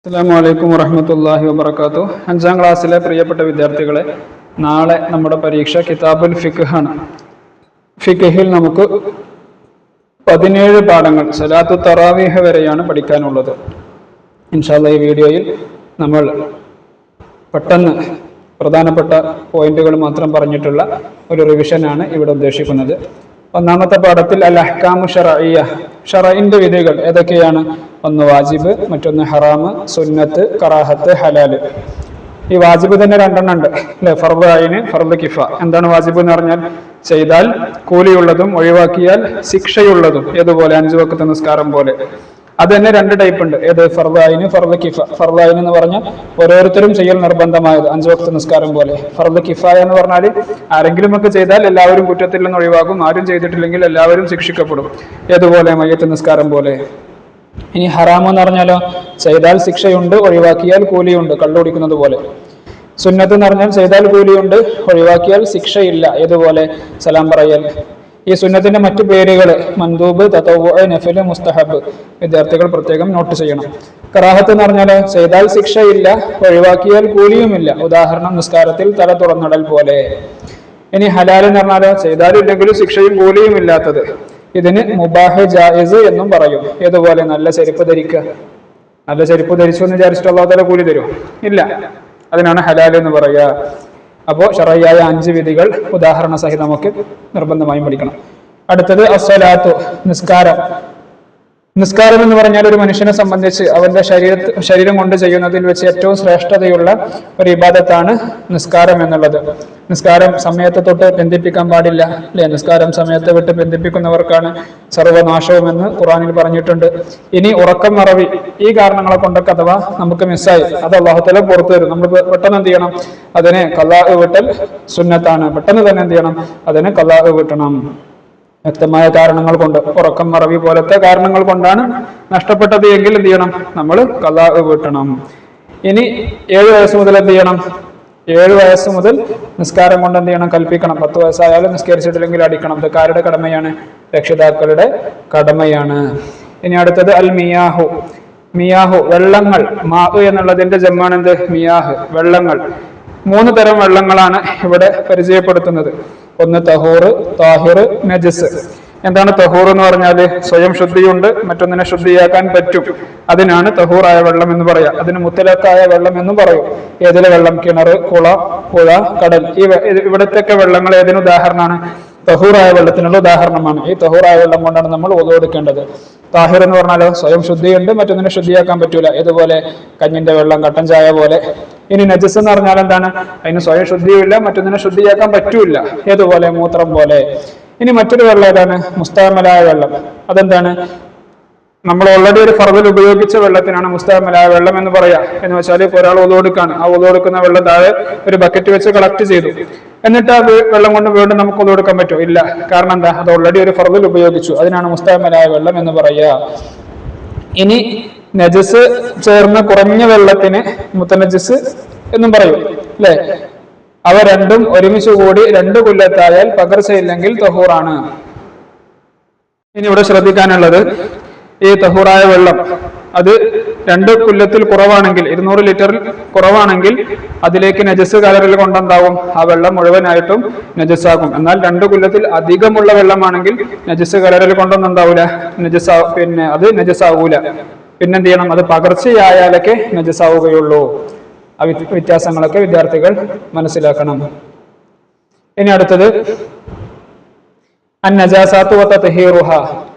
അസ്സലാമു അലൈക്കും വറഹ്മത്തുള്ളാഹി വബറകാതുഹു. 5ാം ക്ലാസ്സിലെ പ്രിയപ്പെട്ട വിദ്യാർത്ഥികളെ, നാളെ നമ്മുടെ പരീക്ഷ കിതാബുൽ ഫിഖ് ആണ്. ഫിഖിൽ നമുക്ക് 17 പാഠങ്ങൾ സലാത്തു തറാവീഹ് വരെയാണ് പഠിക്കാനുള്ളത്. ഇൻഷാ അല്ലാഹ് ഈ വീഡിയോയിൽ നമ്മൾ പെട്ടെന്ന് പ്രധാനപ്പെട്ട പോയിന്റുകൾ മാത്രം പറഞ്ഞിട്ടുള്ള ഒരു റിവിഷനാണ് ഇവിടെ ഉദ്ദേശിക്കുന്നത്. ഒന്നാമത്തെ പാഠത്തിൽ അൽ അഹ്കാമു ശർഇയ്യ, ശർഇന്റെ വിധികൾ ഏതൊക്കെയാണ്? ഒന്ന് വാജിബ്, മറ്റൊന്ന് ഹറാമ്, സുന്നത്ത്, കറാഹത്ത്, ഹലാല്. ഈ വാജിബ് തന്നെ രണ്ടെണ്ണം ഉണ്ട് അല്ലെ, ഫർദ് ഐന്, ഫർദ് കിഫ. എന്താണ് വാജിബ് എന്ന് പറഞ്ഞാൽ? ചെയ്താൽ കൂലിയുള്ളതും ഒഴിവാക്കിയാൽ ശിക്ഷയുള്ളതും. ഏതുപോലെ? 5 വഖ്ത് നിസ്കാരം പോലെ. അത് തന്നെ 2 ടൈപ്പ് ഉണ്ട്. ഏത്? ഫർദ് ഐന്, ഫർദ് കിഫ. ഫർദ് ഐന് എന്ന് പറഞ്ഞാൽ ഓരോരുത്തരും ചെയ്യൽ നിർബന്ധമായത് 5 വഖ്ത് നിസ്കാരം പോലെ. ഫർദ് കിഫായ എന്ന് പറഞ്ഞാൽ ആരെങ്കിലും ഒക്കെ ചെയ്താൽ എല്ലാവരും കുറ്റത്തിൽ നിന്ന് ഒഴിവാകും, ആരും ചെയ്തിട്ടില്ലെങ്കിൽ എല്ലാവരും ശിക്ഷിക്കപ്പെടും. ഏതുപോലെ? മയ്യത്ത് നിസ്കാരം പോലെ. ഇനി ഹറാം എന്ന് പറഞ്ഞാലോ? ചെയ്താൽ ശിക്ഷയുണ്ട്, ഒഴിവാക്കിയാൽ കൂലിയുണ്ട്, കള്ളുകുടിക്കുന്നത് പോലെ. സുന്നത്ത് എന്ന് പറഞ്ഞാൽ ചെയ്താൽ കൂലിയുണ്ട്, ഒഴിവാക്കിയാൽ ശിക്ഷയില്ല. ഏതുപോലെ? സലാം പറയൽ. ഈ സുന്നത്തിന്റെ മറ്റു പേരുകൾ മന്ദൂബ്, തതവ്വു, നഫില്, മുസ്തഹബ്. വിദ്യാർത്ഥികൾ പ്രത്യേകം നോട്ട് ചെയ്യണം. കറാഹത്ത് എന്ന് പറഞ്ഞാൽ ചെയ്താൽ ശിക്ഷയില്ല, ഒഴിവാക്കിയാൽ കൂലിയുമില്ല. ഉദാഹരണം നിസ്കാരത്തിൽ തല തുറന്നിടൽ പോലെ. ഇനി ഹലാൽ എന്ന് പറഞ്ഞാൽ ചെയ്താലും ഇല്ലെങ്കിലും ശിക്ഷയും കൂലിയും ഇല്ലാത്തത്. ഇതിന് മുബാഹ്, ജായിസ് എന്നും പറയും. ഏതുപോലെ? നല്ല ചെരുപ്പ് ധരിക്കുക. നല്ല ചെരുപ്പ് ധരിച്ചു എന്ന് വിചാരിച്ചിട്ട് അല്ലാഹു തആല കൂലി തരും? ഇല്ല. അതിനാണ് ഹലാൽ എന്ന് പറയുക. അപ്പോൾ ശർഇയായ 5 വിധികൾ ഉദാഹരണ സഹിതം നമുക്ക് നിർബന്ധമായും പഠിക്കണം. അടുത്തത് അസ്സലാത്തു, നിസ്കാരം. നിസ്കാരം എന്ന് പറഞ്ഞാൽ ഒരു മനുഷ്യനെ സംബന്ധിച്ച് അവന്റെ ശരീരം കൊണ്ട് ചെയ്യുന്നതിൽ വെച്ച് ഏറ്റവും ശ്രേഷ്ഠതയുള്ള ഒരു ഇബാദത്താണ് നിസ്കാരം എന്നുള്ളത്. നിസ്കാരം സമയത്തെ തൊട്ട് ബന്ധിപ്പിക്കാൻ പാടില്ല അല്ലെ? നിസ്കാരം സമയത്തെ വിട്ട് ബന്ധിപ്പിക്കുന്നവർക്കാണ് സർവനാശവും എന്ന് ഖുർആനിൽ പറഞ്ഞിട്ടുണ്ട്. ഇനി ഉറക്കം മറവി, ഈ കാരണങ്ങളെ കൊണ്ടൊക്കെ അഥവാ നമുക്ക് മിസ്സായി, അത് അല്ലാഹു തആല പുറത്തു തരും. നമ്മൾ പെട്ടെന്ന് എന്ത് ചെയ്യണം? അതിനെ ഖളാ വിട്ടൽ സുന്നത്താണ്. പെട്ടെന്ന് തന്നെ എന്ത് ചെയ്യണം? അതിനെ ഖളാ വിട്ടണം. വ്യക്തമായ കാരണങ്ങൾ കൊണ്ട്, ഉറക്കം മറവി പോലത്തെ കാരണങ്ങൾ കൊണ്ടാണ് നഷ്ടപ്പെട്ടത് എങ്കിൽ എന്ത് ചെയ്യണം? നമ്മൾ ഖളാ വീട്ടണം. ഇനി 7 വയസ്സ് മുതൽ എന്ത് ചെയ്യണം? 7 വയസ്സ് മുതൽ നിസ്കാരം കൊണ്ട് എന്ത് ചെയ്യണം? കൽപ്പിക്കണം. 10 വയസ്സായാലും നിസ്കരിച്ചിട്ടില്ലെങ്കിൽ അടിക്കണം. ഇത് ആരുടെ കടമയാണ്? രക്ഷിതാക്കളുടെ കടമയാണ്. ഇനി അടുത്തത് അൽ മിയാഹു. മിയാഹു, വെള്ളങ്ങൾ. മാ എന്നുള്ളതിന്റെ ജമ്മാണ് എന്ത്? മിയാഹ്, വെള്ളങ്ങൾ. 3 തരം വെള്ളങ്ങളാണ് ഇവിടെ പരിചയപ്പെടുത്തുന്നത്. ഒന്ന് തഹൂർ, താഹിർ, നജസ്. എന്താണ് തഹൂർ എന്ന് പറഞ്ഞാൽ? സ്വയം ശുദ്ധിയുണ്ട്, മറ്റൊന്നിനെ ശുദ്ധിയാക്കാൻ പറ്റും. അതിനാണ് തഹൂറായ വെള്ളം എന്ന് പറയാം. അതിന് മുത്തലക്കായ വെള്ളം എന്നും പറയും. ഏതിലെ വെള്ളം? കിണർ, കുളം, പുഴ, കടൽ. ഇവിടത്തെയൊക്കെ വെള്ളങ്ങൾ ഏതിന് ഉദാഹരണമാണ്? തഹൂറായ വെള്ളത്തിനുള്ള ഉദാഹരണമാണ്. ഈ തഹൂറായ വെള്ളം കൊണ്ടാണ് നമ്മൾ wudu എടുക്കേണ്ടത്. താഹിർ എന്ന് പറഞ്ഞാലോ? സ്വയം ശുദ്ധിയുണ്ട്, മറ്റൊന്നിനെ ശുദ്ധിയാക്കാൻ പറ്റൂല. ഏതുപോലെ? കഞ്ഞിന്റെ വെള്ളം, കട്ടൻ ചായ പോലെ. ഇനി നജസ് എന്ന് പറഞ്ഞാൽ എന്താണ്? അതിന് സ്വയം ശുദ്ധിയുമില്ല, മറ്റൊന്നിനെ ശുദ്ധിയാക്കാൻ പറ്റൂല. ഏതുപോലെ? മൂത്രം പോലെ. ഇനി മറ്റൊരു വെള്ളം ഏതാണ്? മുസ്തഅമലായ വെള്ളം. അതെന്താണ്? നമ്മൾ ഓൾറെഡി ഒരു ഫർദിൽ ഉപയോഗിച്ച വെള്ളത്തിനാണ് മുസ്തഅമലായ വെള്ളം എന്ന് പറയാ. എന്ന് വെച്ചാൽ ഇപ്പോൾ ഒരാൾ wudu എടുക്കാണ്, ആ wudu എടുക്കുന്ന വെള്ളം താഴെ ഒരു ബക്കറ്റ് വെച്ച് കളക്ട് ചെയ്തു, എന്നിട്ട് ആ വെള്ളം കൊണ്ട് വീണ്ടും നമുക്ക് wudu എടുക്കാൻ പറ്റുമോ? ഇല്ല. കാരണം എന്താ? അത് ഓൾറെഡി ഒരു ഫർദിൽ ഉപയോഗിച്ചു. അതിനാണ് മുസ്തഅമലായ വെള്ളം എന്ന് പറയുക. ഇനി നജസ് ചേർന്ന കുറഞ്ഞ വെള്ളത്തിന് മുത്തനജസ് എന്നും പറയും അല്ലെ? അവ രണ്ടും ഒരുമിച്ച് കൂടി 2 കുല്ലത്തായാൽ പകർച്ചയില്ലെങ്കിൽ തഹൂറാണ്. ഇനി ഇവിടെ ശ്രദ്ധിക്കാനുള്ളത്, ഈ തഹൂറായ വെള്ളം അത് 2 കുല്ലത്തിൽ കുറവാണെങ്കിൽ, 200 ലിറ്ററിൽ കുറവാണെങ്കിൽ അതിലേക്ക് നജസ് കലരൽ കൊണ്ടെന്താവും? ആ വെള്ളം മുഴുവനായിട്ടും നജസാകും. എന്നാൽ 2 കുല്ലത്തിൽ അധികമുള്ള വെള്ളമാണെങ്കിൽ നജസ് കലരൽ കൊണ്ടൊന്നും എന്താവൂല? അത് നജസാവൂല. പിന്നെന്ത് ചെയ്യണം? അത് പകർച്ചയായാലൊക്കെ നജസാവുകയുള്ളൂ. ആ വ്യത്യാസങ്ങളൊക്കെ വിദ്യാർത്ഥികൾ മനസ്സിലാക്കണം. ഇനി അടുത്തത് അന്നജാസാത്തു വ തത്ഹീറുഹ,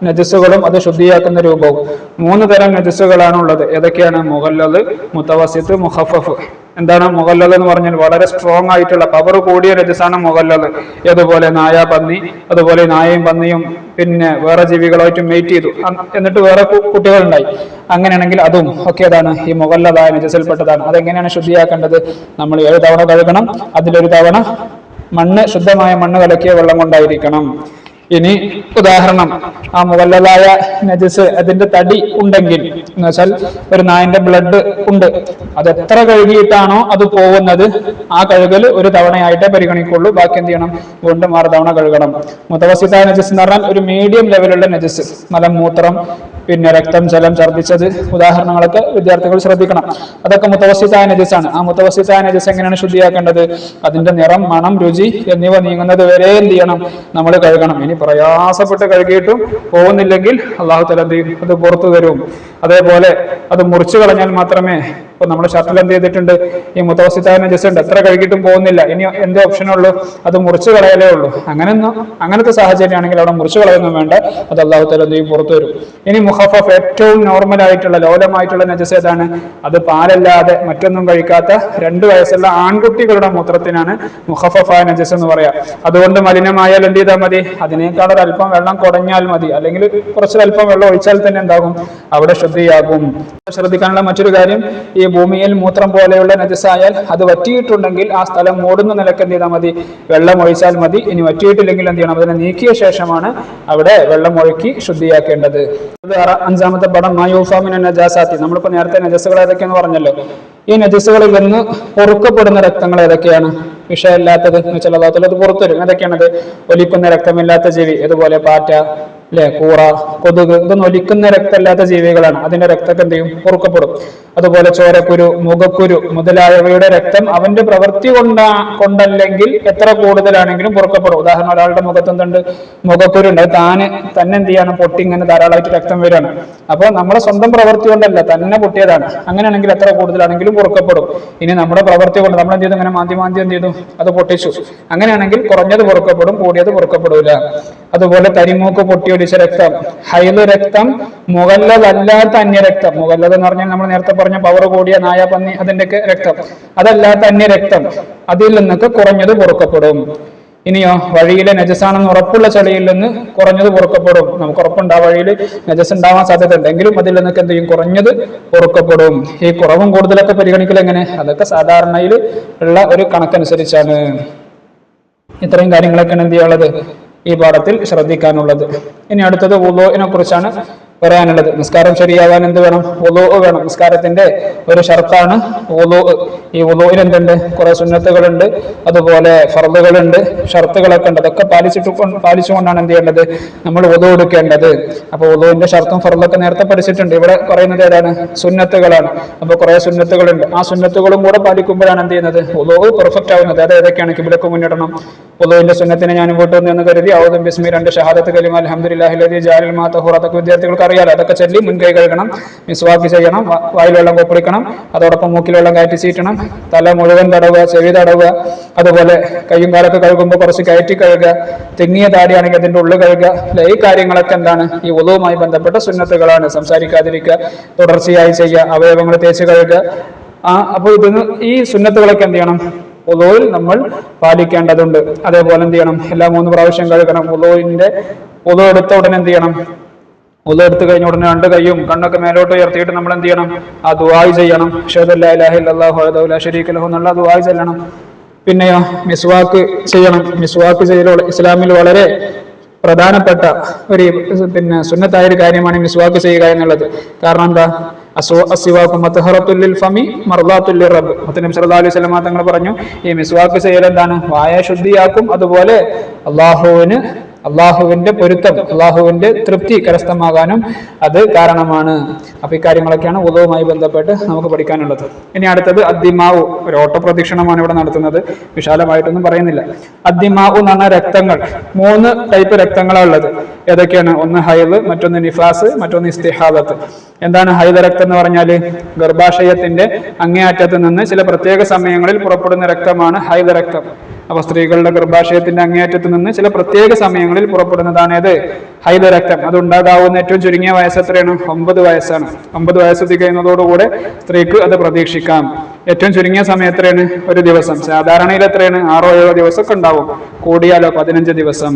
നജസുകളും അത് ശുദ്ധിയാക്കുന്ന രൂപവും. 3 തരം നജസുകളാണ് ഉള്ളത്. ഏതൊക്കെയാണ്? മുഗല്ലദ്, മുതവസ്സിത്ത്, മുഖഫഫ്. എന്താണ് മുഗല്ലദ് എന്ന് പറഞ്ഞാൽ? വളരെ സ്ട്രോങ് ആയിട്ടുള്ള പവർ കൂടിയ നജസാണ് മുഗല്ലദ്. ഏതുപോലെ? നായ, പന്നി. അതുപോലെ നായയും പന്നിയും പിന്നെ വേറെ ജീവികളായിട്ട് മേറ്റ് ചെയ്തു, എന്നിട്ട് വേറെ കുട്ടികളുണ്ടായി. അങ്ങനെയാണെങ്കിൽ അതും ഒക്കെ ഏതാണ്? ഈ മുഗല്ലദായ നജസിൽപ്പെട്ടതാണ്. അതെങ്ങനെയാണ് ശുദ്ധിയാക്കേണ്ടത്? നമ്മൾ 7 തവണ കഴുകണം. അതിലൊരു തവണ ശുദ്ധമായ മണ്ണ് കലക്കിയ വെള്ളം കൊണ്ടായിരിക്കണം. ഇനി ഉദാഹരണം, ആ മുഗല്ലദായ നജസ് അതിന്റെ തടി ഉണ്ടെങ്കിൽ, എന്ന് വെച്ചാൽ ഒരു നായന്റെ ബ്ലഡ് ഉണ്ട്, അത് എത്ര കഴുകിയിട്ടാണോ അത് പോകുന്നത്, ആ കഴുകൽ ഒരു തവണയായിട്ടേ പരിഗണിക്കുള്ളൂ. ബാക്കി എന്ത് ചെയ്യണം? വീണ്ടും 6 തവണ കഴുകണം. മുതവസ്സിത്തായ നജസ് എന്ന് പറഞ്ഞാൽ ഒരു മീഡിയം ലെവലുള്ള നജസ്, മലം, മൂത്രം, പിന്നെ രക്തം, ജലം, ഛർദ്ദിച്ചത്, ഉദാഹരണങ്ങളൊക്കെ വിദ്യാർത്ഥികൾ ശ്രദ്ധിക്കണം. അതൊക്കെ മുത്തവസ്സിത്തായ നജസാണ്. ആ മുത്തവസ്സിത്തായ നജസ് എങ്ങനെയാണ് ശുദ്ധിയാക്കേണ്ടത്? അതിന്റെ നിറം, മണം, രുചി എന്നിവ നീങ്ങുന്നത് വരെ എന്ത് ചെയ്യണം? നമ്മൾ കഴുകണം. ഇനി പ്രയാസപ്പെട്ട് കഴുകിയിട്ടും പോകുന്നില്ലെങ്കിൽ അള്ളാഹു തആല എന്ത് ചെയ്യും? അത് പുറത്തു തരും. അതേപോലെ അത് മുറിച്ചു കളഞ്ഞാൽ മാത്രമേ, ഇപ്പൊ നമ്മുടെ ഷർട്ടിൽ എന്ത് ചെയ്തിട്ടുണ്ട്? ഈ മുത്തവസ്സിത്തായ നജസ് ഉണ്ട്, എത്ര കഴുകിയിട്ടും പോകുന്നില്ല, ഇനി എന്തേ ഓപ്ഷനുള്ളൂ? അത് മുറിച്ചു കളയലേ ഉള്ളൂ. അങ്ങനത്തെ സാഹചര്യമാണെങ്കിൽ അവിടെ മുറിച്ചു കളയൊന്നും വേണ്ട, അത് അള്ളാഹു തആല എന്ത് ചെയ്യും? പുറത്തു വരും. ഇനി മുഖഫഫ്, ഏറ്റവും നോർമൽ ആയിട്ടുള്ള ലോലമായിട്ടുള്ള നജസ് ഏതാണ്? അത് പാലല്ലാതെ മറ്റൊന്നും കഴിക്കാത്ത 2 വയസ്സുള്ള ആൺകുട്ടികളുടെ മൂത്രത്തിനാണ് മുഖഫഫായ നജസ് എന്ന് പറയാം. അതുകൊണ്ട് മലിനമായാൽ എന്ത് ചെയ്താൽ മതി? അതിനേക്കാൾ ഒരല്പം വെള്ളം കുടഞ്ഞാൽ മതി, അല്ലെങ്കിൽ കുറച്ചൊരല്പം വെള്ളം ഒഴിച്ചാൽ തന്നെ എന്താകും? അവിടെ ശുദ്ധിയാകും. ശ്രദ്ധിക്കാനുള്ള മറ്റൊരു കാര്യം, ഈ ഭൂമിയിൽ മൂത്രം പോലെയുള്ള നജസായാൽ അത് വറ്റിയിട്ടുണ്ടെങ്കിൽ ആ സ്ഥലം മൂടുന്ന നിലക്ക് എന്ത് ചെയ്താൽ മതി? വെള്ളം ഒഴിച്ചാൽ മതി. ഇനി വറ്റിയിട്ടില്ലെങ്കിൽ എന്ത് ചെയ്യണം? അതിനെ നീക്കിയ ശേഷമാണ് അവിടെ വെള്ളം ഒഴുക്കി ശുദ്ധിയാക്കേണ്ടത്. 5-ാമത്തെ പടം മായൂഫാമിന നജാസാത്തി. നമ്മളിപ്പോ നേരത്തെ നജസുകൾ ഏതൊക്കെയെന്ന് പറഞ്ഞല്ലോ. ഈ നജസുകളിൽ നിന്ന് പൊറുക്കപ്പെടുന്ന രക്തങ്ങൾ ഏതൊക്കെയാണ്? വിഷയമില്ലാത്തത് എന്ന് വെച്ചാൽ അല്ലാഹു തആല അത് പുറത്തു വരും. ഏതൊക്കെയാണത്? ഒലിക്കുന്ന രക്തമില്ലാത്ത ജീവി, അതുപോലെ പാറ്റ, കൂറ, കൊതുക്, ഇതൊന്നും ഒലിക്കുന്ന രക്തമില്ലാത്ത ജീവികളാണ്. അതിന്റെ രക്തമൊക്കെ എന്ത് ചെയ്യും? പൊറുക്കപ്പെടും. അതുപോലെ ചോരക്കുരു, മുഖക്കുരു മുതലായവയുടെ രക്തം അവന്റെ പ്രവൃത്തി കൊണ്ടല്ലെങ്കിൽ എത്ര കൂടുതലാണെങ്കിലും പൊറുക്കപ്പെടും. ഉദാഹരണം, ഒരാളുടെ മുഖത്ത് എന്തുണ്ട്? മുഖക്കുരു ഉണ്ട്, അത് തന്നെ എന്ത് ചെയ്യാണ്? പൊട്ടി ഇങ്ങനെ ധാരാളമായിട്ട് രക്തം വരികയാണ്. അപ്പോൾ നമ്മുടെ സ്വന്തം പ്രവൃത്തി കൊണ്ടല്ല, തന്നെ പൊട്ടിയതാണ്. അങ്ങനെയാണെങ്കിൽ എത്ര കൂടുതലാണെങ്കിലും പൊറുക്കപ്പെടും. ഇനി നമ്മുടെ പ്രവൃത്തി കൊണ്ട് നമ്മൾ എന്ത് ചെയ്തു? ഇങ്ങനെ മാന്തി എന്ത് ചെയ്തു? അത് പൊട്ടിച്ചു. അങ്ങനെയാണെങ്കിൽ കുറഞ്ഞത് പൊറുക്കപ്പെടും, കൂടിയത് പൊറുക്കപ്പെടൂല. അതുപോലെ കരിമൂക്ക് പൊട്ടിയൊലിച്ച രക്തം, ഹൈദ് രക്തം, മുഗല്ലദല്ലാത്ത അന്യരക്തം. മുഗല്ലദ് എന്ന് പറഞ്ഞാൽ നമ്മൾ നേരത്തെ പറഞ്ഞ പവർ കൂടിയ നായ, പന്നി, അതിന്റെയൊക്കെ രക്തം. അതല്ലാത്ത അന്യരക്തം, അതിൽ നിന്നൊക്കെ കുറഞ്ഞത് പൊറുക്കപ്പെടും. ഇനിയോ, വഴിയിലെ നജസാണെന്ന് ഉറപ്പുള്ള ചെളിയിൽ നിന്ന് കുറഞ്ഞത് പൊറുക്കപ്പെടും. നമുക്ക് ഉറപ്പുണ്ട് ആ വഴിയിൽ നജസ് ഉണ്ടാവാൻ സാധ്യത ഉണ്ടെങ്കിലും അതിൽ നിന്നൊക്കെ എന്ത് ചെയ്യും? കുറഞ്ഞത് പൊറുക്കപ്പെടും. ഈ കുറവും കൂടുതലൊക്കെ പരിഗണിക്കൽ എങ്ങനെ? അതൊക്കെ സാധാരണയിൽ ഉള്ള ഒരു കണക്കനുസരിച്ചാണ്. ഇത്രയും കാര്യങ്ങളൊക്കെയാണ് എന്ത് ചെയ്യാനുള്ളത്? ഈ പാഠത്തിൽ ശ്രദ്ധിക്കാനുള്ളത്. ഇനി അടുത്തത് വുളൂഇനെ കുറിച്ചാണ് പറയാനുള്ളത്. നിസ്കാരം ശരിയാവാൻ എന്ത് വേണം? വുളൂ വേണം. നിസ്കാരത്തിന്റെ ഒരു ഷർത്താണ് വുളൂ. ഈ വുളൂഇൽ എന്തുണ്ട്? കുറെ സുന്നത്തുകളുണ്ട്, അതുപോലെ ഫർളുകളുണ്ട്, ഷർത്തുകളൊക്കെ ഉണ്ട്. അതൊക്കെ പാലിച്ചുകൊണ്ടാണ് എന്ത് ചെയ്യേണ്ടത്? നമ്മൾ വുളൂ എടുക്കേണ്ടത്. അപ്പൊ വുളൂവിന്റെ ഷർത്തും ഫർളൊക്കെ നേരത്തെ പഠിച്ചിട്ടുണ്ട്. ഇവിടെ പറയുന്നത് ഏതാണ്? സുന്നത്തുകളാണ്. അപ്പൊ കുറെ സുന്നത്തുകളുണ്ട്. ആ സുന്നത്തുകളും കൂടെ പാലിക്കുമ്പോഴാണ് എന്ത് ചെയ്യുന്നത്? വുളൂ പെർഫെക്റ്റ് ആവുന്നത്. അത് ഏതൊക്കെയാണ്? കിബ്ലക്ക് മുന്നിടണം. വുളൂവിന്റെ സുന്നത്തിനെ ഞാൻ വീട്ടിൽ നിന്ന് കരുതി ഔദു ബിസ്മി 2 ഷഹാദത്ത് കലിമ അൽഹംദുലില്ലാഹി ലദി ജഅലൽ മാ തഹൂറ. അതൊക്കെ വിദ്യാർത്ഥികൾക്ക് അറിയാലോ. അതൊക്കെ ചൊല്ലി മുൻകൈ കഴുകണം, മിസ്വാക്ക് ചെയ്യണം, വായിൽ വെള്ളം കൊപ്പിടിക്കണം, അതോടൊപ്പം മൂക്കിൽ വെള്ളം കയറ്റി ചീറ്റണം, തല മുഴുവൻ തടവുക, ചെവി തടവുക, അതുപോലെ കയ്യും കാലൊക്കെ കഴുകുമ്പോൾ കുറച്ച് കയറ്റി കഴുകുക, തെങ്ങിയ താടിയാണെങ്കിൽ അതിന്റെ ഉള്ളിൽ കഴുകുക. ഈ കാര്യങ്ങളൊക്കെ എന്താണ്? ഈ വുളൂവുമായി ബന്ധപ്പെട്ട സുന്നത്തുകളാണ്. സംസാരിക്കാതിരിക്കുക, തുടർച്ചയായി ചെയ്യുക, അവയവങ്ങൾ തേച്ച് കഴുകുക. അപ്പൊ ഈ സുന്നത്തുകളൊക്കെ എന്ത് ചെയ്യണം? വുളൂയിൽ നമ്മൾ പാലിക്കേണ്ടതുണ്ട്. അതേപോലെ എന്ത് ചെയ്യണം? എല്ലാ 3 പ്രാവശ്യം കഴുകണം. വുളൂ എടുത്ത ഉടനെ എന്ത് ചെയ്യണം? വുളൂ എടുത്തു കഴിഞ്ഞ ഉടനെ 2 കൈയും കണ്ണൊക്കെ മേലോട്ട് ഉയർത്തിയിട്ട് നമ്മൾ എന്ത് ചെയ്യണം? ആ ദുആ ചെയ്യണം. അശ്ഹദു അല്ലാ ഇലാഹ ഇല്ലല്ലാഹു വഹ്ദഹു ലാ ശരീക ലഹു എന്നുള്ള ദുആ ചെല്ലണം. പിന്നെയോ, മിസ്വാക്ക് ചെയ്യണം. മിസ്വാക്ക് ചെയ്യൽ ഇസ്ലാമിൽ വളരെ പ്രധാനപ്പെട്ട ഒരു സുന്നത്തായ ഒരു കാര്യമാണ് മിസ്വാക്ക് ചെയ്യുക എന്നുള്ളത്. കാരണം എന്താ? അസ്വാഖു മത്ഹറത്തുൽ ലിൽ ഫമി മർദാത്തുൽ ലിറബ്ബ്. നബി സല്ലല്ലാഹു അലൈഹി വസല്ലം തങ്ങൾ പറഞ്ഞു, ഈ മിസ്വാക്ക് ചെയ്യൽ എന്താണ്? വായ ശുദ്ധിയാക്കും, അതുപോലെ അള്ളാഹുവിന്റെ പൊരുത്തം, അള്ളാഹുവിന്റെ തൃപ്തി കരസ്ഥമാകാനും അത് കാരണമാണ്. അപ്പൊ ഈ കാര്യങ്ങളൊക്കെയാണ് വുളൂവുമായി ബന്ധപ്പെട്ട് നമുക്ക് പഠിക്കാനുള്ളത്. ഇനി അടുത്തത് അദ്ദിമാവു. ഒരു ഓട്ടപ്രദക്ഷിണമാണ് ഇവിടെ നടത്തുന്നത്, വിശാലമായിട്ടൊന്നും പറയുന്നില്ല. അദ്ദിമാവു എന്ന് പറഞ്ഞ രക്തങ്ങൾ 3 ടൈപ്പ് രക്തങ്ങളാണ് ഉള്ളത്. ഏതൊക്കെയാണ്? ഒന്ന് ഹൈദ്, മറ്റൊന്ന് നിഫാസ്, മറ്റൊന്ന് ഇസ്തിഹാദത്ത്. എന്താണ് ഹൈദ് രക്തം എന്ന് പറഞ്ഞാല്? ഗർഭാശയത്തിന്റെ അങ്ങേയറ്റത്ത് നിന്ന് ചില പ്രത്യേക സമയങ്ങളിൽ പുറപ്പെടുന്ന രക്തമാണ് ഹൈദ് രക്തം. അപ്പൊ സ്ത്രീകളുടെ ഗർഭാശയത്തിന്റെ അങ്ങേയറ്റത്ത് നിന്ന് ചില പ്രത്യേക സമയങ്ങളിൽ പുറപ്പെടുന്നതാണ് ഏത്? ഹൈദ് രക്തം. അത് ഉണ്ടാകാവുന്ന ഏറ്റവും ചുരുങ്ങിയ വയസ്സ് എത്രയാണ്? 9 വയസ്സാണ്. 9 വയസ്സ് തികയുന്നതോടുകൂടെ സ്ത്രീക്ക് അത് പ്രതീക്ഷിക്കാം. ഏറ്റവും ചുരുങ്ങിയ സമയം എത്രയാണ്? 1 ദിവസം. സാധാരണയിൽ എത്രയാണ്? 6-7 ദിവസമൊക്കെ ഉണ്ടാവും, കൂടിയാലോ 15 ദിവസം.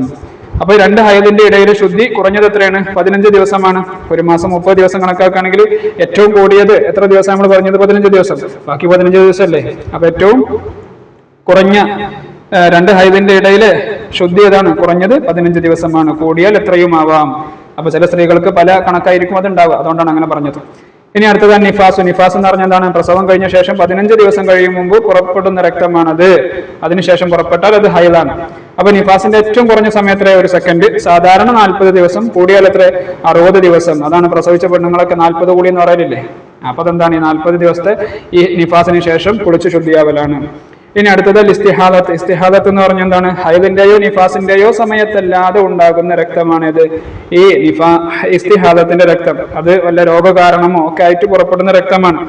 അപ്പൊ 2 ഹൈദിന്റെ ഇടയിൽ ശുദ്ധി കുറഞ്ഞത് എത്രയാണ്? 15 ദിവസമാണ്. ഒരു മാസം 30 ദിവസം കണക്കാക്കുകയാണെങ്കിൽ ഏറ്റവും കൂടിയത് എത്ര ദിവസം നമ്മൾ പറഞ്ഞത്? 15 ദിവസം. ബാക്കി 15 ദിവസമല്ലേ? അപ്പൊ ഏറ്റവും കുറഞ്ഞ 2 ഹൈദിന്റെ ഇടയില് ശുദ്ധി ഏതാണ്? കുറഞ്ഞത് 15 ദിവസമാണ്, കൂടിയാൽ എത്രയും ആവാം. അപ്പൊ ചില സ്ത്രീകൾക്ക് പല കണക്കായിരിക്കും അത് ഉണ്ടാവുക, അതുകൊണ്ടാണ് അങ്ങനെ പറഞ്ഞത്. ഇനി അടുത്തത് നിഫാസ്. നിഫാസ് എന്ന് പറഞ്ഞാൽ എന്താണ്? പ്രസവം കഴിഞ്ഞ ശേഷം 15 ദിവസം കഴിയും മുമ്പ് പുറപ്പെടുന്ന രക്തമാണത്. അതിനുശേഷം പുറപ്പെട്ടാൽ അത് ഹൈദാണ്. അപ്പൊ നിഫാസിന്റെ ഏറ്റവും കുറഞ്ഞ സമയത്ര 1 സെക്കൻഡ്, സാധാരണ 40 ദിവസം, കൂടിയാൽ എത്ര 60 ദിവസം. അതാണ് പ്രസവിച്ച പെണ്ണുങ്ങളൊക്കെ 40 കൂടി എന്ന് പറയലില്ലേ. അപ്പൊ അതെന്താണ് ഈ 40 ദിവസത്തെ ഈ നിഫാസിന് ശേഷം കുളിച്ച് ശുദ്ധിയാവലാണ്. ഇനി അടുത്തത് ഇസ്തിഹാദത്ത്. ഇസ്തിഹാദത്ത് എന്ന് പറഞ്ഞാൽ എന്താണ്? ഹൈദിന്റെയോ നിഫാസിന്റെയോ സമയത്തല്ലാതെ ഉണ്ടാകുന്ന രക്തമാണിത്. ഈ ഇസ്തിഹാദത്തിന്റെ രക്തം അത് വല്ല രോഗകാരണമോ ഒക്കെ ആയിട്ട് പുറപ്പെടുന്ന രക്തമാണ്.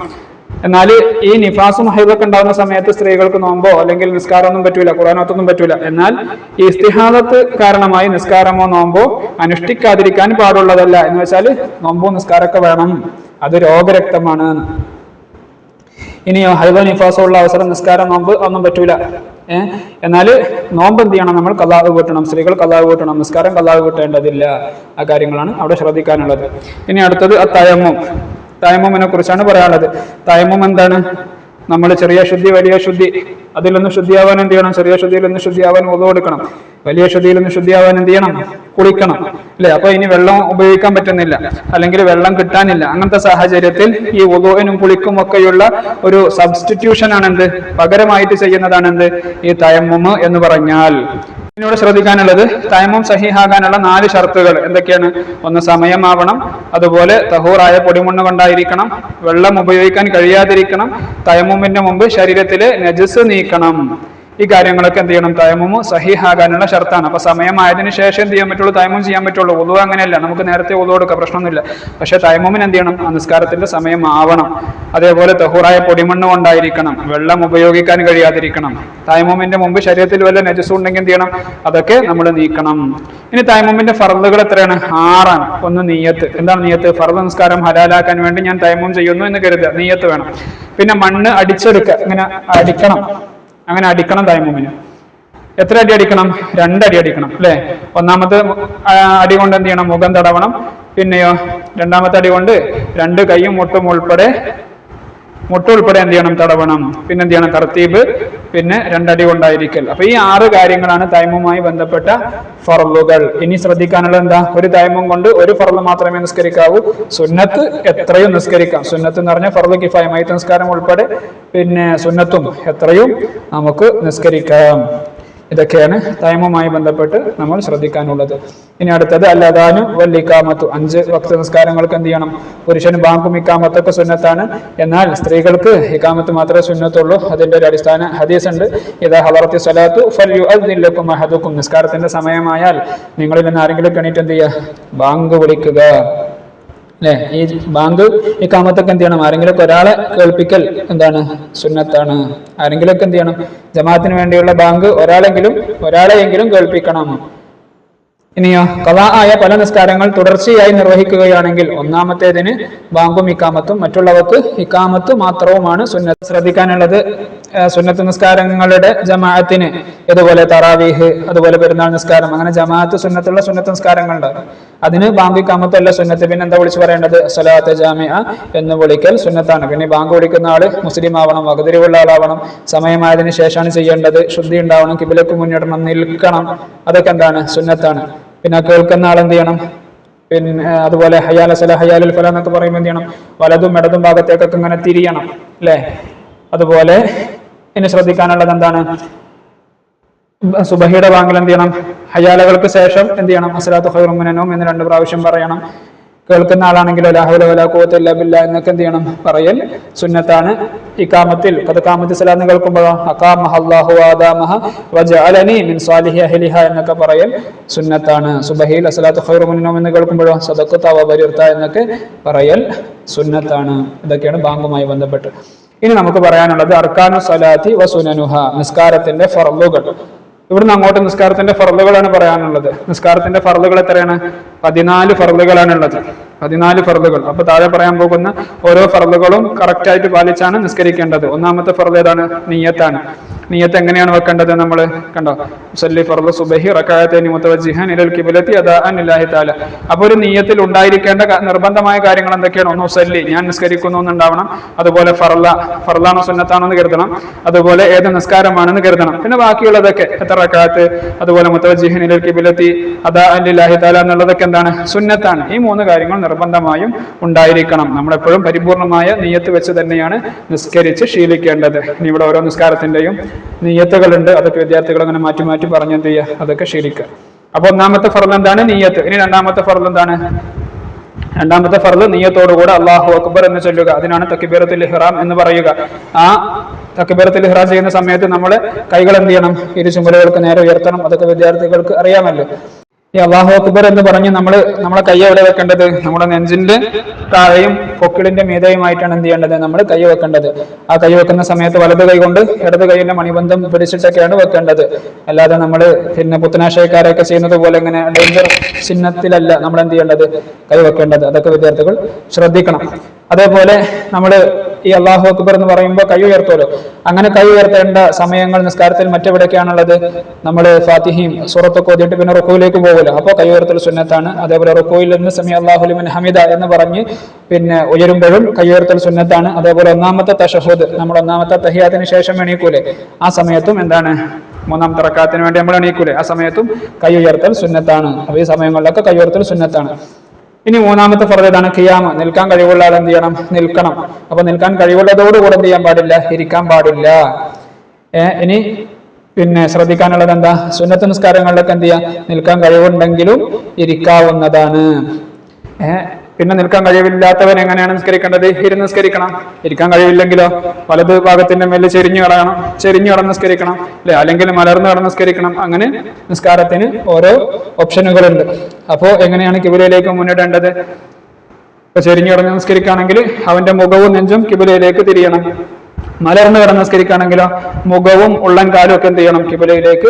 എന്നാൽ ഈ നിഫാസും ഹൈദൊക്കെ ഉണ്ടാകുന്ന സമയത്ത് സ്ത്രീകൾക്ക് നോമ്പോ അല്ലെങ്കിൽ നിസ്കാരമൊന്നും പറ്റൂല, ഖുർആനൊത്തൊന്നും പറ്റൂല. എന്നാൽ ഈ ഇസ്തിഹാദത്ത് കാരണമായി നിസ്കാരമോ നോമ്പോ അനുഷ്ഠിക്കാതിരിക്കാൻ പാടുള്ളതല്ല. എന്ന് വെച്ചാൽ നോമ്പോ നിസ്കാരമൊക്കെ വേണം, അത് രോഗരക്തമാണ്. ഇനിയോ ഹൈദോ നിഫാസോ ഉള്ള അവസരം നിസ്കാരം നോമ്പ് ഒന്നും പറ്റൂല. എന്നാൽ നോമ്പ് എന്ത് ചെയ്യണം? നമ്മൾ ഖളാ വീട്ടണം, സ്ത്രീകൾ ഖളാ വീട്ടണം, നിസ്കാരം ഖളാ വീട്ടേണ്ടതില്ല. ആ കാര്യങ്ങളാണ് അവിടെ ശ്രദ്ധിക്കാനുള്ളത്. ഇനി അടുത്തത് തയമ്മും. തയമ്മുമിനെ കുറിച്ചാണ് പറയാനുള്ളത്. തയമ്മും എന്താണ്? നമ്മൾ ചെറിയ ശുദ്ധി വലിയ ശുദ്ധി അതിലൊന്ന് ശുദ്ധിയാവാൻ എന്ത് ചെയ്യണം? ചെറിയ ശുദ്ധിയിൽ ഒന്ന് ശുദ്ധിയാവാൻ വുളു എടുക്കണം, വലിയ ശുദ്ധിയിൽ ഒന്ന് ശുദ്ധിയാവാൻ എന്ത് ചെയ്യണം? കുളിക്കണം, അല്ലെ? അപ്പൊ ഇനി വെള്ളം ഉപയോഗിക്കാൻ പറ്റുന്നില്ല, അല്ലെങ്കിൽ വെള്ളം കിട്ടാനില്ല. അങ്ങനത്തെ സാഹചര്യത്തിൽ ഈ വുളുവിനും കുളിക്കും ഒക്കെയുള്ള ഒരു സബ്സ്റ്റിറ്റ്യൂഷൻ ആണ് എന്ത്? പകരമായിട്ട് ചെയ്യുന്നതാണ് എന്ത്? ഈ തയമ്മും എന്ന് പറഞ്ഞാൽ. ഇതിനോട് ശ്രദ്ധിക്കാനുള്ളത് തയമ്മും സഹീഹാകാനുള്ള 4 ഷർത്തുകൾ എന്തൊക്കെയാണ്? ഒന്ന് സമയമാവണം, അതുപോലെ തഹൂറായ പൊടിമണ്ണ് കൊണ്ടായിരിക്കണം, വെള്ളം ഉപയോഗിക്കാൻ കഴിയാതിരിക്കണം, തയമ്മുമിന്റെ മുമ്പ് ശരീരത്തിലെ നജസ് നീക്കണം. ഈ കാര്യങ്ങളൊക്കെ എന്ത് ചെയ്യണം? തയമ്മും സഹീഹാകാനുള്ള ഷർത്താണ്. അപ്പൊ സമയമായതിനു ശേഷം എന്ത് ചെയ്യാൻ പറ്റുള്ളൂ? തയമ്മും ചെയ്യാൻ പറ്റുള്ളൂ. വുളു അങ്ങനെയല്ല, നമുക്ക് നേരത്തെ വുളു എടുക്കാം, പ്രശ്നമൊന്നുമില്ല. പക്ഷെ തയമ്മുമിന് എന്ത് ചെയ്യണം? ആ നിസ്കാരത്തിന്റെ സമയമാവണം. അതേപോലെ തഹൂറായ പൊടിമണ്ണ് കൊണ്ടായിരിക്കണം, വെള്ളം ഉപയോഗിക്കാൻ കഴിയാതിരിക്കണം, തയമ്മുമിന്റെ മുമ്പ് ശരീരത്തിൽ വല്ല നജസ് ഉണ്ടെങ്കിൽ എന്ത് ചെയ്യണം? അതൊക്കെ നമ്മൾ നീക്കണം. ഇനി തയമ്മുമിന്റെ ഫർളുകൾ എത്രയാണ്? 6 ആണ്. ഒന്ന് നിയ്യത്ത്. എന്താണ് നിയ്യത്ത്? ഫർള് നിസ്കാരം ഹലാലാക്കാൻ വേണ്ടി ഞാൻ തയമ്മും ചെയ്യുന്നു എന്ന് കരുതുക, നിയ്യത്ത് വേണം. പിന്നെ മണ്ണ് അടിച്ചെടുക്കുക, ഇങ്ങനെ അടിക്കണം, അങ്ങനെ അടിക്കണം. തയമ്മുമിന് എത്ര അടി അടിക്കണം? 2 അടി അടിക്കണം, അല്ലെ? ഒന്നാമത്തെ അടി കൊണ്ട് എന്ത് ചെയ്യണം? മുഖം തടവണം. പിന്നെയോ രണ്ടാമത്തെ അടി കൊണ്ട് 2 കൈയും മുട്ടും ഉൾപ്പെടെ എന്ത് ചെയ്യണം? തടവണം. പിന്നെ എന്ത് ചെയ്യണം? തർത്തീബ്. പിന്നെ 2 അടി കൊണ്ടായിരിക്കൽ. അപ്പൊ ഈ 6 കാര്യങ്ങളാണ് തയമ്മുമായി ബന്ധപ്പെട്ട ഫർളുകൾ. ഇനി ശ്രദ്ധിക്കാനുള്ളത് എന്താ? ഒരു തയമ്മും കൊണ്ട് ഒരു ഫർള് മാത്രമേ നിസ്കരിക്കാവൂ. സുന്നത്ത് എത്രയും നിസ്കരിക്കാം. സുന്നത്ത് എന്ന് പറഞ്ഞാൽ ഫർള് കിഫായ, മയ്യിത്ത് നിസ്കാരം ഉൾപ്പെടെ പിന്നെ സുന്നത്തും എത്രയും നമുക്ക് നിസ്കരിക്കാം. ഇതൊക്കെയാണ് തയമ്മുമായി ബന്ധപ്പെട്ട് നമ്മൾ ശ്രദ്ധിക്കാനുള്ളത്. ഇനി അടുത്തത് അല്ലാദാനു വൽ ഇഖാമത്തു. 5 വക്ത നിസ്കാരങ്ങൾക്ക് എന്ത് ചെയ്യണം? പുരുഷന് ബാങ്കും ഇഖാമത്തൊക്കെ സുന്നത്താണ്, എന്നാൽ സ്ത്രീകൾക്ക് ഇഖാമത്ത് മാത്രമേ സുന്നത്തുള്ളൂ. അതിന്റെ ഒരു അടിസ്ഥാന ഹദീസ് ഉണ്ട്. ഇദാ ഹളറത്തി സ്വലാത്തു ഫൽയുഅദ്ദിൻ ലക്കും അഹദുക്കും. നിസ്കാരത്തിന്റെ സമയമായാൽ നിങ്ങളിൽ നിന്ന് ആരെങ്കിലും എണീറ്റ് എന്ത് ചെയ്യുക? ബാങ്ക് വിളിക്കുക, അല്ലെ? ഈ ബാങ്ക് ഇഖാമത്തൊക്കെ എന്ത് ചെയ്യണം? ആരെങ്കിലും ഒരാളെ കേൾപ്പിക്കൽ എന്താണ്? സുന്നത്താണ്. ആരെങ്കിലുമൊക്കെ എന്ത് ചെയ്യണം? ജമാഅത്തിന് വേണ്ടിയുള്ള ബാങ്ക് ഒരാളെയെങ്കിലും കേൾപ്പിക്കണം. ഇനിയോ ഖളാ ആയ പല നിസ്കാരങ്ങൾ തുടർച്ചയായി നിർവഹിക്കുകയാണെങ്കിൽ ഒന്നാമത്തേതിന് ബാങ്കും ഇഖാമത്തും, മറ്റുള്ളവർക്ക് ഇഖാമത്ത് മാത്രവുമാണ് സുന്നത്ത്. ശ്രദ്ധിക്കാനുള്ളത് സുന്നത്ത് നിസ്കാരങ്ങളുടെ ജമാഅത്തിന്, ഇതുപോലെ തറാവീഹ്, അതുപോലെ പെരുന്നാൾ നിസ്കാരം, അങ്ങനെ ജമാഅത്ത് സുന്നത്തുള്ള സുന്നത്ത് നിസ്കാരങ്ങളുണ്ട്. അതിന് ബാങ്ക് ഇഖാമത്തും അല്ല സുന്നത്ത്. പിന്നെ എന്താ വിളിച്ചു പറയേണ്ടത്? സ്വലാത്ത് ജാമിഅ എന്ന് വിളിക്കൽ സുന്നത്താണ്. പിന്നെ ബാങ്ക് വിളിക്കുന്ന ആള് മുസ്ലിം ആവണം, വകതിരിവുള്ള ആളാവണം, സമയമായതിനു ശേഷമാണ് ചെയ്യേണ്ടത്, ശുദ്ധി ഉണ്ടാവണം, കിബിലക്ക് മുന്നിടണം, നിൽക്കണം, അതൊക്കെ എന്താണ്? സുന്നത്താണ്. പിന്നെ കേൾക്കുന്ന ആൾ എന്ത് ചെയ്യണം? പിന്നെ അതുപോലെ ഹയ്യാല സല ഹയ്യാലുൽ ഫല എന്നൊക്കെ പറയുമ്പോൾ എന്ത് ചെയ്യണം? വലതും ഇടതും ഭാഗത്തേക്കൊക്കെ ഇങ്ങനെ തിരിയണം, അല്ലെ? അതുപോലെ ഇനി ശ്രദ്ധിക്കാനുള്ളത് എന്താണ്? സുബഹിയുടെ ബാങ്കിൽ എന്ത് ചെയ്യണം? ഹയ്യാലകൾക്ക് ശേഷം എന്ത് ചെയ്യണം? അസ്സലാത്തു ഖൈറും മിനൻ നൗം എന്ന് 2 പ്രാവശ്യം പറയണം. കേൾക്കുന്ന ആളാണെങ്കിൽ ലാ ഹൗല വലാ ഖുവത ഇല്ലാ ബില്ലാഹ് എന്നൊക്കെ എന്ത് ചെയ്യണം? പറയൽ സുന്നത്താണ്. ഇഖാമത്തിൽ ഖദ് സലാത്ത് കേൾക്കുമ്പോഴോ അഖാമഹല്ലാഹു വഅദാമഹ വജഅലനി മിൻ സാലിഹി അഹ്ലിഹ എന്നൊക്കെ പറയൽ സുന്നത്താണ്. സുബഹിയിൽ അസ്സലാത്തു ഖൈറും മിനൻ നൗം എന്ന് കേൾക്കുമ്പോഴോ സദഖത വ ബരിർത എന്നൊക്കെ പറയൽ സുന്നത്താണ്. ഇതൊക്കെയാണ് ബാങ്കുമായി ബന്ധപ്പെട്ട്. ഇനി നമുക്ക് പറയാനുള്ളത് അർക്കാനു സ്വലാത്തി വ സുനനുഹ, നിസ്കാരത്തിന്റെ ഫർളുകൾ. ഇവിടുന്ന് അങ്ങോട്ട് നിസ്കാരത്തിന്റെ ഫർളുകളാണ് പറയാനുള്ളത്. നിസ്കാരത്തിന്റെ ഫർളുകൾ എത്രയാണ്? 14 ഫർളുകളാണുള്ളത്. 14 ഫർളുകൾ. അപ്പൊ താഴെ പറയാൻ പോകുന്ന ഓരോ ഫർളുകളും കറക്റ്റ് ആയിട്ട് പാലിച്ചാണ് നിസ്കരിക്കേണ്ടത്. ഒന്നാമത്തെ ഫർള് ഏതാണ്? നിയ്യത്താണ്. നിയ്യത്ത് എങ്ങനെയാണ് വെക്കേണ്ടത്? നമ്മൾ കണ്ടോ? മുസല്ലി ഫർളു സുബ്ഹി റകഅതൈനി മുതവജ്ജിഹാൻ ഇലൽ ഖിബ്ലത്തി അദാഅൻ ലില്ലാഹി തആല. അപ്പോൾ ഒരു നിയ്യത്തിൽ ഉണ്ടായിരിക്കേണ്ട നിർബന്ധമായ കാര്യങ്ങൾ എന്തൊക്കെയാണ്? ഒന്ന് മുസല്ലി, ഞാൻ നിസ്കരിക്കുന്നു എന്നുണ്ടാവണം. അതുപോലെ ഫർളാണോ സുന്നത്താണോ എന്ന് കരുതണം. അതുപോലെ ഏത് നിസ്കാരമാണെന്ന് കരുതണം. പിന്നെ ബാക്കിയുള്ളതൊക്കെ എത്ര റകഅത്ത്, അതുപോലെ മുതവജ്ജിഹാൻ ഇലൽ ഖിബ്ലത്തി അദാഅൻ ലില്ലാഹി തആല എന്നുള്ളതൊക്കെ എന്താണ്? സുന്നത്താണ്. ഈ 3 കാര്യങ്ങൾ നിർബന്ധമായും ഉണ്ടായിരിക്കണം. നമ്മളെപ്പോഴും പരിപൂർണമായ നിയ്യത്ത് വെച്ച് തന്നെയാണ് നിസ്കരിച്ച് ശീലിക്കേണ്ടത്. ഇനി ഇവിടെ ഓരോ നിസ്കാരത്തിന്റെയും നിയ്യത്തുകളുണ്ട്. അതൊക്കെ വിദ്യാർത്ഥികൾ അങ്ങനെ മാറ്റി മാറ്റി പറഞ്ഞു എന്ത് ചെയ്യുക, അതൊക്കെ ശരിക്കുക. അപ്പൊ ഒന്നാമത്തെ ഫർള് എന്താണ്? നിയ്യത്ത്. ഇനി രണ്ടാമത്തെ ഫർള് എന്താണ്? രണ്ടാമത്തെ ഫർള് നിയ്യത്തോടുകൂടെ അല്ലാഹു അക്ബർ എന്ന് ചൊല്ലുക. അതിനാണ് തക്ബീറത്തുൽ ഇഹ്റാം എന്ന് പറയുക. ആ തക്ബീറത്തുൽ ഇഹ്റാം ചെയ്യുന്ന സമയത്ത് നമ്മൾ കൈകൾ എന്ത് ചെയ്യണം? ഇരു ചുമലുകൾക്ക് നേരെ ഉയർത്തണം. അതൊക്കെ വിദ്യാർത്ഥികൾക്ക് അറിയാമല്ലോ. ഈ അല്ലാഹു അക്ബർ എന്ന് പറഞ്ഞ് നമ്മളെ കൈ എവിടെ വെക്കേണ്ടത്? നമ്മുടെ നെഞ്ചിന്റെ താഴെയും പൊക്കിളിന്റെ മീതയുമായിട്ടാണ് എന്ത് ചെയ്യേണ്ടത്? നമ്മൾ കൈ വെക്കേണ്ടത്. ആ കൈ വെക്കുന്ന സമയത്ത് വലത് കൈ കൊണ്ട് ഇടത് കൈയിന്റെ മണിബന്ധം പിടിച്ചിട്ടൊക്കെയാണ് വെക്കേണ്ടത്. അല്ലാതെ നമ്മൾ പുത്തനാശയക്കാരൊക്കെ ചെയ്യുന്നത് പോലെ ഇങ്ങനെ ഡേഞ്ചർ ചിഹ്നത്തിലല്ല നമ്മൾ എന്ത് ചെയ്യേണ്ടത്? കൈ വെക്കേണ്ടത്. അതൊക്കെ വിദ്യാർത്ഥികൾ ശ്രദ്ധിക്കണം. അതേപോലെ നമ്മൾ ഈ അല്ലാഹു അക്ബർ എന്ന് പറയുമ്പോൾ കൈ ഉയർത്തുമല്ലോ. അങ്ങനെ കൈ ഉയർത്തേണ്ട സമയങ്ങൾ നിസ്കാരത്തിൽ മറ്റെവിടേക്കാണുള്ളത്? നമ്മൾ ഫാത്തിഹയും സൂറത്തൊക്കെ ഓതിയിട്ട് പിന്നെ റുക്കൂയിലേക്ക് പോകുമല്ലോ. അപ്പോൾ കൈ ഉയർത്തൽ സുന്നത്താണ്. അതേപോലെ റുക്കൂയിൽ നിന്ന് സമി അല്ലാഹു ലിമൻ ഹമിദ എന്ന് പറഞ്ഞ് പിന്നെ ഉയരുമ്പോഴും കൈ ഉയർത്തൽ സുന്നത്താണ്. അതേപോലെ ഒന്നാമത്തെ തശഹുദ്, നമ്മൾ ഒന്നാമത്തെ തഹിയാത്തിന് ശേഷം എണീക്കൂലേ, ആ സമയത്തും എന്താണ്? മൂന്നാമത്തെ റക്അത്തിന് വേണ്ടി നമ്മൾ എണീക്കൂലേ, ആ സമയത്തും കൈ ഉയർത്തൽ സുന്നത്താണ്. അപ്പോൾ ഈ സമയങ്ങളിലൊക്കെ കൈ ഉയർത്തൽ സുന്നത്താണ്. ഇനി മൂന്നാമത്തെ ഫർദ് ഏതാണ്? ഖിയാമ്. നിൽക്കാൻ കഴിവുള്ള ആൾ എന്ത് ചെയ്യണം? നിൽക്കണം. അപ്പൊ നിൽക്കാൻ കഴിവുള്ളതോടുകൂടെ എന്ത് ചെയ്യാൻ പാടില്ല? ഇരിക്കാൻ പാടില്ല. ഇനി പിന്നെ ശ്രദ്ധിക്കാനുള്ളത് എന്താ? സുന്നത്ത് നിസ്കാരങ്ങളിലൊക്കെ എന്ത് ചെയ്യാം? നിൽക്കാൻ കഴിവുണ്ടെങ്കിലും ഇരിക്കാവുന്നതാണ്. പിന്നെ നിൽക്കാൻ കഴിവില്ലാത്തവൻ എങ്ങനെയാണ് നിസ്കരിക്കേണ്ടത്? ഇരുന്ന് നിസ്കരിക്കണം. ഇരിക്കാൻ കഴിവില്ലെങ്കിലോ വലത് ഭാഗത്തിന്റെ മേലിൽ ചെരിഞ്ഞു കടന്ന് നിസ്കരിക്കണം, അല്ലെ? അല്ലെങ്കിൽ മലർന്ന് കടന്ന് നിസ്കരിക്കണം. അങ്ങനെ നിസ്കാരത്തിന് ഓരോ ഓപ്ഷനുകളുണ്ട്. അപ്പോ എങ്ങനെയാണ് കിബിലയിലേക്ക് മുന്നിടേണ്ടത്? ഇപ്പൊ ചെരിഞ്ഞു കടന്ന് നിസ്കരിക്കുകയാണെങ്കിൽ അവന്റെ മുഖവും നെഞ്ചും കിബിലയിലേക്ക് തിരിയണം. മലർന്ന് കിടന്ന് നിസ്കരിക്കുകയാണെങ്കിലോ മുഖവും ഉള്ളൻ കാലും ഒക്കെ എന്ത് ചെയ്യണം? കിബിലയിലേക്ക്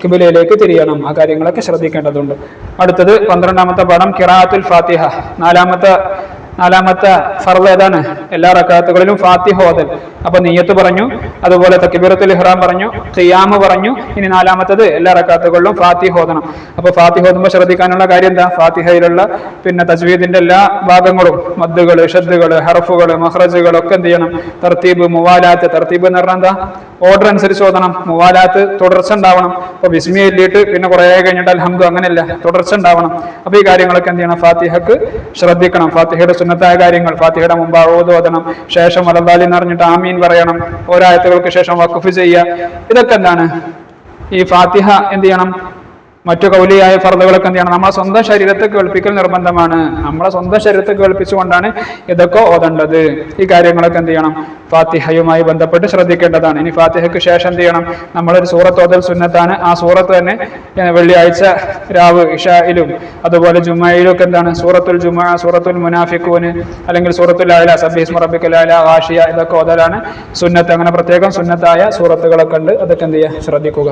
കിബിലയിലേക്ക് തിരിയണം. ആ കാര്യങ്ങളൊക്കെ ശ്രദ്ധിക്കേണ്ടതുണ്ട്. അടുത്തത് 12ാമത്തെ പാഠം ഖിറാഅത്തുൽ ഫാത്തിഹ. നാലാമത്തെ ഫർള് ഏതാണ്? എല്ലാ റക്അത്തുകളിലും ഫാത്തിഹ ഓതൽ. അപ്പൊ നിയ്യത്ത് പറഞ്ഞു, അതുപോലെ തക്ബീറത്തുൽ ഇഹ്റാം പറഞ്ഞു, ഖിയാമ് പറഞ്ഞു. ഇനി നാലാമത്തത് എല്ലാ റക്അത്തുകളിലും ഫാത്തിഹ ഓതണം. അപ്പൊ ഫാത്തിഹ ഓതുമ്പോൾ ശ്രദ്ധിക്കാനുള്ള കാര്യം എന്താ? ഫാത്തിഹയിലുള്ള പിന്നെ തജ്വീദിന്റെ എല്ലാ ഭാഗങ്ങളും, മദ്ദുകൾ, ഷദ്ദുകൾ, ഹർഫുകൾ, മഖ്റജുകൾ ഒക്കെ എന്ത് ചെയ്യണം? തർത്തീബ്, മുവാലാത്ത്. തർത്തീബ് എന്ന് പറഞ്ഞാൽ എന്താ? ഓർഡർ അനുസരിച്ച് ഓതണം. മുവാലാത്ത് തുടർച്ച ഉണ്ടാവണം. അപ്പൊ ബിസ്മി എല്ലിയിട്ട് പിന്നെ കുറെ കഴിഞ്ഞിട്ട് അൽഹംദു, അങ്ങനെയല്ല, തുടർച്ച ഉണ്ടാവണം. അപ്പൊ ഈ കാര്യങ്ങളൊക്കെ എന്ത് ചെയ്യണം? ഫാത്തിഹക്ക് ശ്രദ്ധിക്കണം. ഫാത്തിഹയുടെ സുന്നത്തായ കാര്യങ്ങൾ ഫാത്തിഹയുടെ മുമ്പ് ഓതണം. ശേഷം വലദാലി എന്ന് പറഞ്ഞിട്ട് ആമീൻ പറയണം. ഓരോ ആയത്തുകൾക്ക് ശേഷം വഖഫ് ചെയ്യുക. ഇതൊക്കെ എന്താണ്? ഈ ഫാത്തിഹ എന്ത് ചെയ്യണം? മറ്റു കൗലിയായ ഫർദുകളൊക്കെ എന്ത് ചെയ്യണം? നമ്മളെ സ്വന്തം ശരീരത്തെ കേൾപ്പിക്കൽ നിർബന്ധമാണ്. നമ്മളെ സ്വന്തം ശരീരത്തെ കേൾപ്പിച്ചുകൊണ്ടാണ് ഇതൊക്കെ ഓതേണ്ടത്. ഈ കാര്യങ്ങളൊക്കെ എന്ത് ചെയ്യണം? ഫാത്തിഹയുമായി ബന്ധപ്പെട്ട് ശ്രദ്ധിക്കേണ്ടതാണ്. ഇനി ഫാത്തിഹയ്ക്ക് ശേഷം എന്ത് ചെയ്യണം? നമ്മളൊരു സൂറത്ത് ഓതൽ സുന്നത്താണ്. ആ സൂറത്ത് തന്നെ വെള്ളിയാഴ്ച രാവ് ഇശായിലും അതുപോലെ ജുമയിലും ഒക്കെ എന്താണ്? സൂറത്തുൽ ജുമുഅ, സൂറത്തുൽ മുനാഫിഖൂൻ, അല്ലെങ്കിൽ സൂറത്തുൽ അഅല, സബ്ബിഹിസ്മ റബ്ബിക്കൽ അഅല, ഗാശിയ, ഇതൊക്കെ ഓതലാണ് സുന്നത്ത്. അങ്ങനെ പ്രത്യേകം സുന്നത്തായ സൂറത്തുകളൊക്കെ ഉണ്ട്. അതൊക്കെ എന്ത് ചെയ്യുക? ശ്രദ്ധിക്കുക.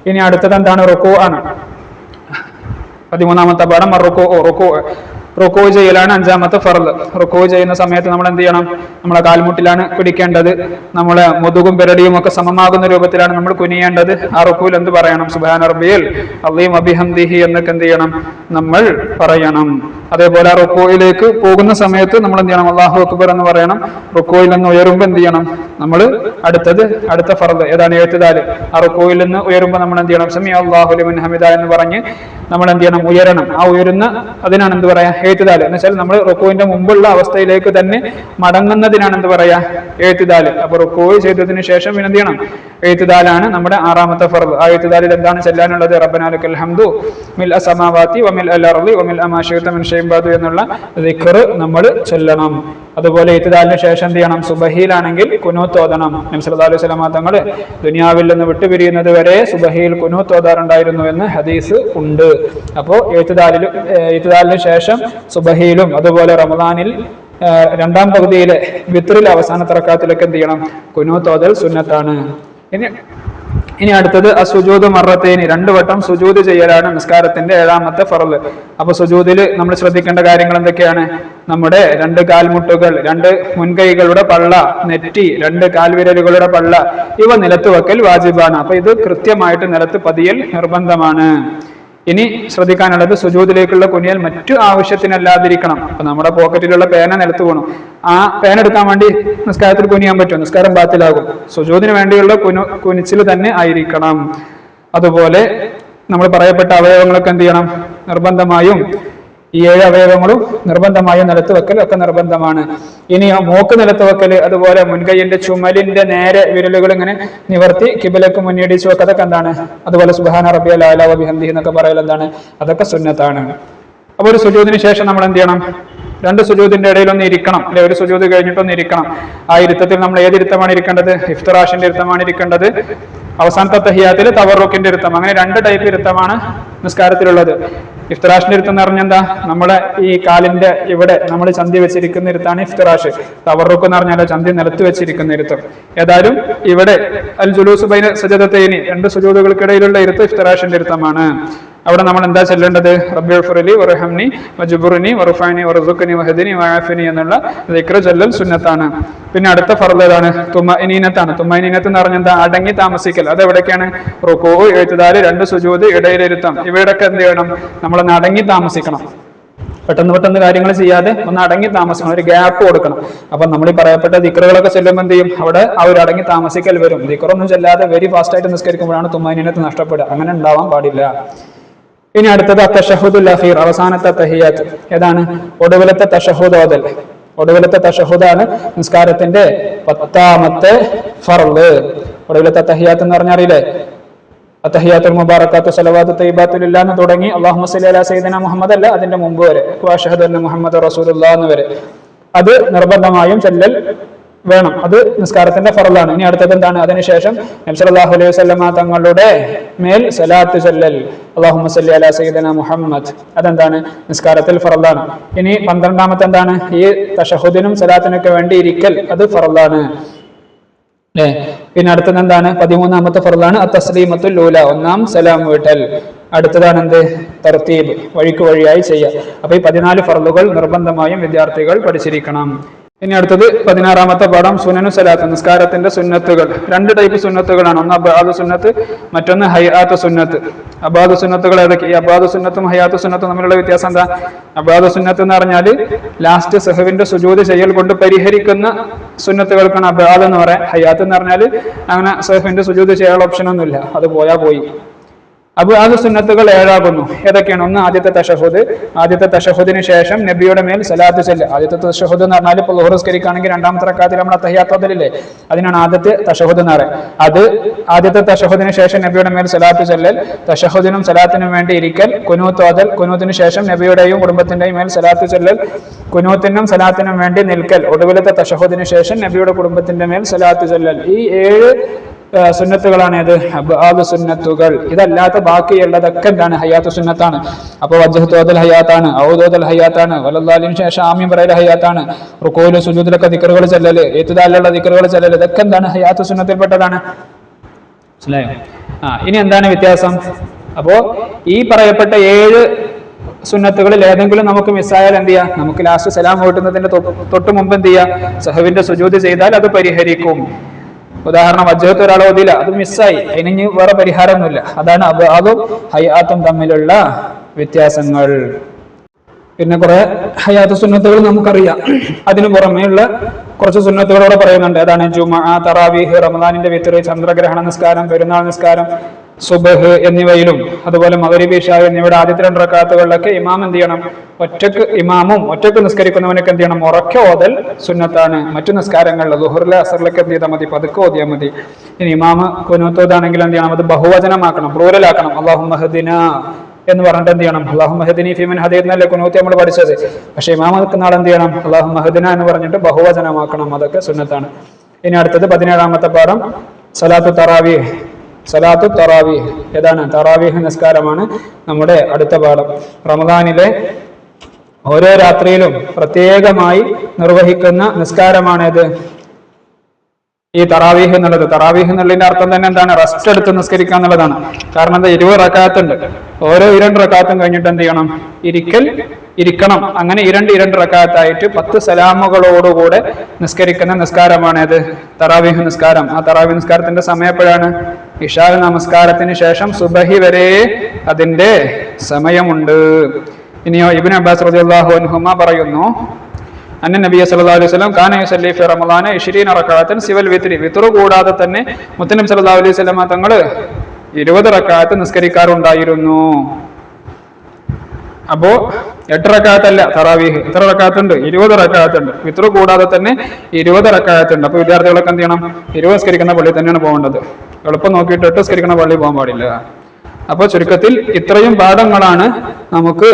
ഇനി അടുത്തത് എന്താണ്? റുക്കൂ ആണ്. 13ാമത്തെ പാഠം റുക്കൂ ചെയ്യലാണ് 5ാമത്തെ ഫർള്. റുക്കൂ ചെയ്യുന്ന സമയത്ത് നമ്മൾ എന്ത് ചെയ്യണം? നമ്മളെ കാൽമുട്ടിലാണ് പിടിക്കേണ്ടത്. നമ്മളെ മുതുകും പെരടിയും ഒക്കെ സമമാകുന്ന രൂപത്തിലാണ് നമ്മൾ കുനിയേണ്ടത്. ആ റുക്കൂൽ എന്ത് പറയണം? സുബ്ഹാന റബ്ബിയൽ അളീം വബിഹംദിഹി എന്നൊക്കെ എന്ത് ചെയ്യണം? നമ്മൾ പറയണം. അതേപോലെ ആ റുക്കൂയിലേക്ക് പോകുന്ന സമയത്ത് നമ്മൾ എന്ത് ചെയ്യണം? അല്ലാഹു അക്ബർ എന്ന് പറയണം. റുക്കൂയിൽ നിന്ന് ഉയരുമ്പോൾ എന്ത് ചെയ്യണം? നമ്മൾ അടുത്ത ഫർള് ഏതാണ്? ഇഅ്തിദാൽ. ആ റുക്കൂയിൽ നിന്ന് ഉയരുമ്പോൾ നമ്മൾ എന്ത് ചെയ്യണം? സമി അല്ലാഹു ലിമൻ ഹമിദ എന്ന് പറഞ്ഞ് നമ്മൾ എന്ത് ചെയ്യണം? ഉയരണം. ആ ഉയരുന്ന അതിനാണ് എന്ത് പറയാ? ഇഅ്തിദാൽ. എന്ന് വെച്ചാൽ നമ്മൾ റുക്കൂവിന്റെ മുമ്പുള്ള അവസ്ഥയിലേക്ക് തന്നെ മടങ്ങുന്നതിനാണ് എന്ത് പറയാ? ഇഅ്തിദാൽ. അപ്പൊ റുക്കൂ ചെയ്തതിനു ശേഷം പിന്നെ എന്ത് ചെയ്യണം? ഇഅ്തിദാലാണ് നമ്മുടെ 6ാമത്തെ ഫർള്. ആ ഇഅ്തിദാലിൽ എന്താണ് ചെല്ലാനുള്ളത്? റബ്ബനാ ലക്കൽ ഹംദു മിൽഅ സമാവാതി വമിൽഅൽ അർളി വമിൽഅ മാ ശിഅ്ത മിൻ ഷൈഇൻ ബഅദു എന്നുള്ള ദിക്ർ നമ്മൾ ചൊല്ലണം. അതുപോലെ ഇഅ്തിദാലിന് ശേഷം എന്ത് ചെയ്യണം? സുബഹിയിലാണെങ്കിൽ കുനൂത്ത് ഓതണം. നബി സല്ലല്ലാഹു അലൈഹി വസല്ലം തങ്ങൾ ദുനിയാവിൽ നിന്ന് വിട്ടുപിരിയുന്നത് വരെ സുബഹിയിൽ കുനൂത്ത് ഓതാറുണ്ടായിരുന്നു എന്ന് ഹദീസ് ഉണ്ട്. അപ്പോൾ ഇഅ്തിദാലിന് ശേഷം സുബഹിയിലും അതുപോലെ റമദാനിൽ 2ാം പകുതിയിലെ വിത്റിൽ അവസാനത്തെ റക്അത്തിലൊക്കെ എന്ത് ചെയ്യണം? കുനൂത്ത് ഓതൽ സുന്നത്താണ്. ഇനി അടുത്തത് അസുജൂദ് മറത്തൈനി. 2 വട്ടം സുജൂദ് ചെയ്യലാണ് നിസ്കാരത്തിന്റെ 7ാമത്തെ ഫർള്. അപ്പൊ സുജൂദിൽ നമ്മൾ ശ്രദ്ധിക്കേണ്ട കാര്യങ്ങൾ എന്തൊക്കെയാണ്? നമ്മുടെ 2 കാൽമുട്ടുകൾ, 2 മുൻകൈകളുടെ പള്ള, നെറ്റി, 2 കാൽവിരലുകളുടെ പള്ള, ഇവ നിലത്ത് വെക്കൽ വാജിബാണ്. അപ്പൊ ഇത് കൃത്യമായിട്ട് നിലത്ത് പതിയൽ നിർബന്ധമാണ്. ഇനി ശ്രദ്ധിക്കാനുള്ളത് സുജൂദിലേക്കുള്ള കുനിയൽ മറ്റു ആവശ്യത്തിനല്ലാതിരിക്കണം. അപ്പൊ നമ്മുടെ പോക്കറ്റിലുള്ള പേന നിലത്ത് വീണു, ആ പേന എടുക്കാൻ വേണ്ടി നിസ്കാരത്തിൽ കുനിയാൻ പറ്റുമോ? നിസ്കാരം ബാത്തിലാകും. സുജൂദിന് വേണ്ടിയുള്ള കുനിച്ചിൽ തന്നെ ആയിരിക്കണം. അതുപോലെ നമ്മൾ പറയപ്പെട്ട അവയവങ്ങളൊക്കെ എന്ത് ചെയ്യണം? നിർബന്ധമായും ഈ 7 അവയവങ്ങളും നിർബന്ധമായും നിലത്ത് വെക്കൽ ഒക്കെ നിർബന്ധമാണ്. ഇനിയോ മൂക്ക് നിലത്ത് വെക്കൽ, അതുപോലെ മുൻകൈയിന്റെ ചുമലിന്റെ നേരെ വിരലുകൾ ഇങ്ങനെ നിവർത്തി കിബിലക്ക് മുന്നിടിച്ചു വെക്കുക, അതൊക്കെ എന്താണ്? അതുപോലെ സുബ്ഹാന റബ്ബിയൽ അഅ്ല വ ബിഹംദിഹി എന്നൊക്കെ പറയൽ എന്താണ്? അതൊക്കെ സുന്നത്താണ്. അപ്പൊ ഒരു സുജൂദിന് ശേഷം നമ്മൾ എന്ത് ചെയ്യണം? 2 സുജൂദിന്റെ ഇടയിൽ ഒന്ന് ഇരിക്കണം, അല്ലെ? ഒരു സുജൂദ് കഴിഞ്ഞിട്ടൊന്ന് ഇരിക്കണം. ആ ഇരുത്തത്തിൽ നമ്മൾ ഏത് ഇരുത്തമാണ് ഇരിക്കേണ്ടത്? ഇഫ്തിറാഷിന്റെ ഇരുത്തമാണ് ഇരിക്കേണ്ടത്. അവസാനത്തെ തഹിയ്യാത്തിൽ തവറുക്കിന്റെ ഇരുത്തം. അങ്ങനെ 2 ടൈപ്പ് ഇരുത്തമാണ് നിസ്കാരത്തിലുള്ളത്. ഇഫ്തിറാഷിന്റെ ഇരുത്തം എന്ന് പറഞ്ഞാൽ എന്താ? നമ്മളെ ഈ കാലിന്റെ ഇവിടെ നമ്മൾ ചന്തി വെച്ചിരിക്കുന്ന ഇരുത്താണ് ഇഫ്തിറാഷ്. തവറുക്ക് എന്ന് പറഞ്ഞാൽ ചന്തി നിലത്ത് വെച്ചിരിക്കുന്ന ഇരുത്തം. ഏതായാലും ഇവിടെ അൽ ജുലൂസ് ബൈന സജദതൈനി 2 സുജൂദുകൾക്കിടയിലുള്ള ഇരുത്തം ഇഫ്തിറാഷിന്റെ ഇരുത്തമാണ്. അവിടെ നമ്മൾ എന്താ ചെല്ലേണ്ടത്? റബ്ബി ഗ്ഫിർലി വർഹംനി വജ്ബുർനി വർഫഅനി വർസുഖ്നി വഹദിനി വആഫിനി എന്നുള്ള ദിക്ർ ചൊല്ലൽ സുന്നത്താണ്. പിന്നെ അടുത്ത ഫർള് ഏതാണ്? തുമഇനീനത്താണ്. തുമഇനീനത്ത് എന്ന് പറഞ്ഞാൽ എന്താ? അടങ്ങി താമസിക്കൽ. അത് എവിടേക്കാണ്? റുകൂ, ഇഅ്തിദാൽ, 2 സുജൂദ്, ഇടയിലിരുത്തം. ഇവിടെയൊക്കെ എന്ത് ചെയ്യണം? നമ്മളൊന്ന് അടങ്ങി താമസിക്കണം. പെട്ടെന്ന് കാര്യങ്ങൾ ചെയ്യാതെ ഒന്ന് അടങ്ങി താമസിക്കണം, ഒരു ഗ്യാപ്പ് കൊടുക്കണം. അപ്പൊ നമ്മൾ ഈ പറയപ്പെട്ട ദിക്റുകളൊക്കെ ചെല്ലുമ്പോൾ എന്ത് ചെയ്യും? അവിടെ ആ ഒരു അടങ്ങി താമസിക്കൽ വരും. ദിക്റൊന്നും ചെല്ലാതെ വെരി ഫാസ്റ്റ് ആയിട്ട് നിസ്കരിക്കുമ്പോഴാണ് തുമഇനീനത്ത് നഷ്ടപ്പെടുക. അങ്ങനെ ഉണ്ടാവാൻ പാടില്ല. ഇനി അടുത്തത് അത്തശഹുദുൽ അഖീർ, അവസാനത്തെ തഹിയ്യാത്ത്. ഏതാണ്? ഒടുവിലത്തെ തശഹുദ് ഓതൽ. ഒടുവിലത്തെ തശഹുദാണ് നിസ്കാരത്തിന്റെ 10ാമത്തെ ഫർള്. ഒടുവിലത്തെ തഹിയ്യാത്ത് എന്ന് പറഞ്ഞാൽ അറിയില്ലേ? അത്തഹിയ്യാത്തുൽ മുബാറകാത്തു സ്വലവാത്തു തയ്യിബാത്തു ലില്ലാഹ് എന്ന് തുടങ്ങി അല്ലാഹുമ്മ സ്വല്ലി അലാ സയ്യിദിനാ മുഹമ്മദ് അല്ല, അതിന്റെ മുമ്പ് വരെ വഅശ്ഹദു അന്ന മുഹമ്മദ റസൂലുള്ളാഹ് എന്ന് വരെ അത് നിർബന്ധമായും ചെല്ലൽ വേണം. അത് നിസ്കാരത്തിന്റെ ഫർളാണ്. ഇനി അടുത്തത് എന്താണ്? അതിനുശേഷം നബി സല്ലല്ലാഹു അലൈഹി വസല്ലമ തങ്ങളുടെ മേൽ സലാത്ത് ചൊല്ലൽ, അല്ലാഹുമ്മ സ്വല്ലി അലാ സയ്യിദിനാ മുഹമ്മദ്. അതെന്താണ്? നിസ്കാരത്തിൽ ഫർളാണ്. ഇനി 12ാമത്തെ എന്താണ്? ഈ തശഹുദിനും സലാത്തിനൊക്കെ വേണ്ടി ഇരിക്കൽ, അത് ഫർളാണ്. അല്ലേ? പിന്നെ അടുത്തത് എന്താണ്? 13ാമത്തെ ഫർളാണ് അത്തസ്ലീമത്തുൽ ഊല, 1ാം സലാം വീട്ടൽ. അടുത്തതാണ് എന്ത്? തർത്തീബ്, വഴിയായി ചെയ്യുക. അപ്പൊ ഈ 14 ഫർളുകൾ നിർബന്ധമായും വിദ്യാർത്ഥികൾ പഠിച്ചിരിക്കണം. ഇനി അടുത്തത് 16ാമത്തെ പാഠം സുനനു സലാത്ത്, നിസ്കാരത്തിന്റെ സുന്നത്തുകൾ. 2 ടൈപ്പ് സുന്നത്തുകളാണ്. ഒന്ന് അബാദു സുന്നത്ത്, മറ്റൊന്ന് ഹയ്യാത്ത് സുന്നത്ത്. അബാദു സുന്നത്തുകൾ ഏതൊക്കെ? ഈ അബാദു സുന്നത്തും ഹയ്യാത്ത് സുന്നത്തും തമ്മിലുള്ള വ്യത്യാസം എന്താ? അബാദു സുന്നത്ത് എന്ന് പറഞ്ഞാൽ ലാസ്റ്റ് സഹവിന്റെ സുജൂദ് ചെയ്യൽ കൊണ്ട് പരിഹരിക്കുന്ന സുന്നത്തുകൾക്കാണ് അബാദ് എന്ന് പറയാം. ഹയ്യാത്ത് എന്ന് പറഞ്ഞാൽ അങ്ങനെ സഹവിന്റെ സുജൂദ് ചെയ്യാനുള്ള ഓപ്ഷൻ ഒന്നുമില്ല, അത് പോയി. അബാദു സുന്നത്തുകൾ 7 ആകുന്നു. ഏതൊക്കെയാണ്? ഒന്ന് ആദ്യത്തെ തശഹുദ്. ആദ്യത്തെ തശഹുദിന് ശേഷം നബിയുടെ മേൽ സലാത്ത് ചൊല്ലുക. ആദ്യത്തെ തശഹുദ് എന്ന് പറഞ്ഞാൽ ഇപ്പോൾ ളുഹർ നിസ്കരിക്കുകയാണെങ്കിൽ 2ാമത്തെ റക്അത്തിൽ നമ്മൾ തഹിയ്യാത്ത് ഓതലില്ലേ, അതിനാണ് ആദ്യത്തെ തശഹുദ് എന്ന് പറയുക. അത് ആദ്യത്തെ തശഹുദിന് ശേഷം നബിയുടെ മേൽ സലാത്ത് ചൊല്ലൽ, തശഹുദിനും സലാത്തിനും വേണ്ടി ഇരിക്കൽ, കുനൂത്ത് ഓതൽ, കുനൂത്തിന് ശേഷം നബിയുടെയും കുടുംബത്തിന്റെയും മേൽ സലാത്ത് ചൊല്ലൽ, കുനൂത്തിനും സലാത്തിനും വേണ്ടി നിൽക്കൽ, ഒടുവിലത്തെ തശഹുദിന് ശേഷം നബിയുടെ കുടുംബത്തിന്റെ മേൽ സലാത്ത് ചൊല്ലൽ. ഈ 7 സുന്നത്തുകളാണ് ഏത്? അബ്ആദു സുന്നത്തുകൾ. ഇതല്ലാത്ത ബാക്കിയുള്ളതൊക്കെ എന്താണ്? ഹയ്യാത്തു സുന്നത്താണ്. അപ്പോൾ വജ്ഹത്ത് ഓതൽ ഹയ്യാത്താണ്, ഔദ് ഓതൽ ഹയ്യാത്താണ്, വലല്ലാലിന് ശേഷം ആമീൻ പറയൽ ഹയ്യാത്താണ്, റുകൂലും സുജൂദിലൊക്കെ ദിക്റുകൾ ചെല്ലല്, ഇഅ്തിദാലിലുള്ള ദിക്റുകൾ ചെല്ലല്, ഇതൊക്കെ എന്താണ്? ഹയ്യാത്തു സുന്നത്തിൽപ്പെട്ടതാണ്. മനസ്സിലായോ? ഇനി എന്താണ് വ്യത്യാസം? അപ്പോ ഈ പറയപ്പെട്ട 7 സുന്നത്തുകളിൽ ഏതെങ്കിലും നമുക്ക് മിസ്സായാൽ എന്ത് ചെയ്യാം? നമുക്ക് ലാസ്റ്റ് സലാം വീട്ടുന്നതിന്റെ തൊട്ട് മുമ്പ് എന്ത് ചെയ്യാം? സഹവിന്റെ സുജൂദ് ചെയ്താൽ അത് പരിഹരിക്കും. ഉദാഹരണം, വജ്ഹത്ത് ഒരാൾ ഓതില്ല, അത് മിസ്സായി, അതിന് വേറെ പരിഹാരമൊന്നുമില്ല. അതാണ് അബാദും ഹയ്യാത്തും തമ്മിലുള്ള വ്യത്യാസങ്ങൾ. പിന്നെ കുറെ ഹയ്യാത്ത് സുന്നത്തുകൾ നമുക്കറിയാം. അതിനു പുറമെയുള്ള കുറച്ച് സുന്നത്തുകളോടെ പറയുന്നുണ്ട്. ഏതാണ്? ജുമുഅ, തറാവീഹ്, റമദാനിന്റെ വിത്ർ, ചന്ദ്രഗ്രഹണ നിസ്കാരം, പെരുന്നാൾ നിസ്കാരം, സുബഹ് എന്നിവയിലും അതുപോലെ മഗ്രിബ്, ഇശാ എന്നിവയുടെ ആദ്യത്തെ 2 റക്അത്തുകളിലൊക്കെ ഇമാം എന്ത് ചെയ്യണം? ഒറ്റക്ക് നിസ്കരിക്കുന്നവനൊക്കെ എന്ത് ചെയ്യണം? ഉറക്കെ ഓതൽ സുന്നത്താണ്. മറ്റു നിസ്കാരങ്ങളിൽ ളുഹറിലെ അസറിലൊക്കെ എന്ത് ചെയ്താൽ മതി? പതുക്കെ ഓതിയാൽ മതി. ഇനി ഇമാമ് ഖുനൂത്ത് ഓതാണെങ്കിൽ എന്ത് ചെയ്യണം? അത് ബഹുവചനമാക്കണം, പ്ലൂറലാക്കണം. അല്ലാഹുമ്മ ഹദിനാ എന്ന് പറഞ്ഞിട്ട് എന്ത് ചെയ്യണം? അല്ലാഹുമ്മ ഹദിനി ഫീമൻ ഹദൈത് എന്നല്ലേ ഖുനൂത്ത് നമ്മൾ പഠിച്ചത്. പക്ഷെ ഇമാം നിൽക്കുന്ന ആൾ എന്ത് ചെയ്യണം? അല്ലാഹുമ്മ ഹദിനാ എന്ന് പറഞ്ഞിട്ട് ബഹുവചനമാക്കണം. അതൊക്കെ സുന്നത്താണ്. ഇനി അടുത്തത് 17ാമത്തെ പാഠം സലാത്തു തറാവീഹ്. സലാത്തു തറാവീഹ് ഏതാണ്? തറാവീഹ് നിസ്കാരമാണ് നമ്മുടെ അടുത്ത പാഠം. റമദാനിലെ ഓരോ രാത്രിയിലും പ്രത്യേകമായി നിർവഹിക്കുന്ന നിസ്കാരമാണേത്? ഈ തറാവീഹ് എന്നുള്ളത്. തറാവീഹ് എന്നുള്ളതിന്റെ അർത്ഥം തന്നെ എന്താണ്? റെസ്റ്റ് എടുത്ത് നിസ്കരിക്കുക എന്നുള്ളതാണ്. കാരണം എന്താ? 20 റക്അത്തുണ്ട്. ഓരോ 2 റക്അത്തും കഴിഞ്ഞിട്ട് എന്ത് ചെയ്യണം? ഇരിക്കണം. അങ്ങനെ 2 റക്അത്തായിട്ട് 10 സലാമുകളോടുകൂടെ നിസ്കരിക്കുന്ന നിസ്കാരമാണേത്? തറാവീഹ് നിസ്കാരം. ആ തറാവീഹ് നിസ്കാരത്തിന്റെ സമയം എപ്പോഴാണ്? ഇശാ നമസ്കാരത്തിന് ശേഷം സുബഹി വരെ അതിന്റെ സമയമുണ്ട്. ഇനിയോ ഇബ്നു അബ്ബാസ് റളിയല്ലാഹു അൻഹുമ പറയുന്നു, അന്ന നബി സല്ലല്ലാഹു അലൈഹി വസല്ലം കാന യുസല്ലി ഫി റമളാന 20 റക്അത്തൻ സിവൽ വിത്രി. വിത്ർ കൂടാതെ തന്നെ മുത്തനബി സല്ലല്ലാഹു അലൈഹി വസല്ലം തങ്ങൾ 20 റക്അത്ത് നിസ്കരിക്കാറുണ്ടായിരുന്നു. അപ്പോ 8 റക്അത്തല്ല തറാവീഹ്. എത്ര റക്അത്തുണ്ട്? 20 റക്അത്തുണ്ട്. വിത്ർ കൂടാതെ തന്നെ 20 റക്അത്തുണ്ട്. അപ്പൊ വിദ്യാർത്ഥികളൊക്കെ എന്ത് ചെയ്യണം? 20 സ്കരിക്കുന്ന പള്ളിയിൽ തന്നെയാണ് പോകേണ്ടത്. എളുപ്പം നോക്കിയിട്ട് 8 സ്കരിക്കുന്ന പള്ളിയിൽ പോകാൻ പാടില്ല. അപ്പോൾ ചുരുക്കത്തിൽ ഇത്രയും പാഠങ്ങളാണ് നമുക്ക്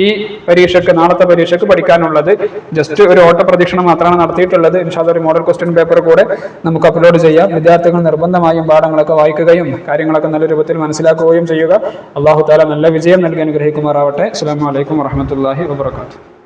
ഈ പരീക്ഷയ്ക്ക്, നാളത്തെ പരീക്ഷയ്ക്ക് പഠിക്കാനുള്ളത്. ജസ്റ്റ് ഒരു ഓട്ട പ്രദക്ഷിണം മാത്രമാണ് നടത്തിയിട്ടുള്ളത്. ഇൻഷാ അല്ലാഹ് ഒരു മോഡൽ ക്വസ്റ്റ്യൻ പേപ്പർ കൂടെ നമുക്ക് അപ്ലോഡ് ചെയ്യാം. വിദ്യാർത്ഥികൾ നിർബന്ധമായും പാഠങ്ങളൊക്കെ വായിക്കുകയും കാര്യങ്ങളൊക്കെ നല്ല രൂപത്തിൽ മനസ്സിലാക്കുകയും ചെയ്യുക. അല്ലാഹു തആല നല്ല വിജയം നൽകി അനുഗ്രഹിക്കുമാറാവട്ടെ. അസ്സലാമു അലൈക്കും വറഹ്മത്തുള്ളാഹി വബറകാതുഹു.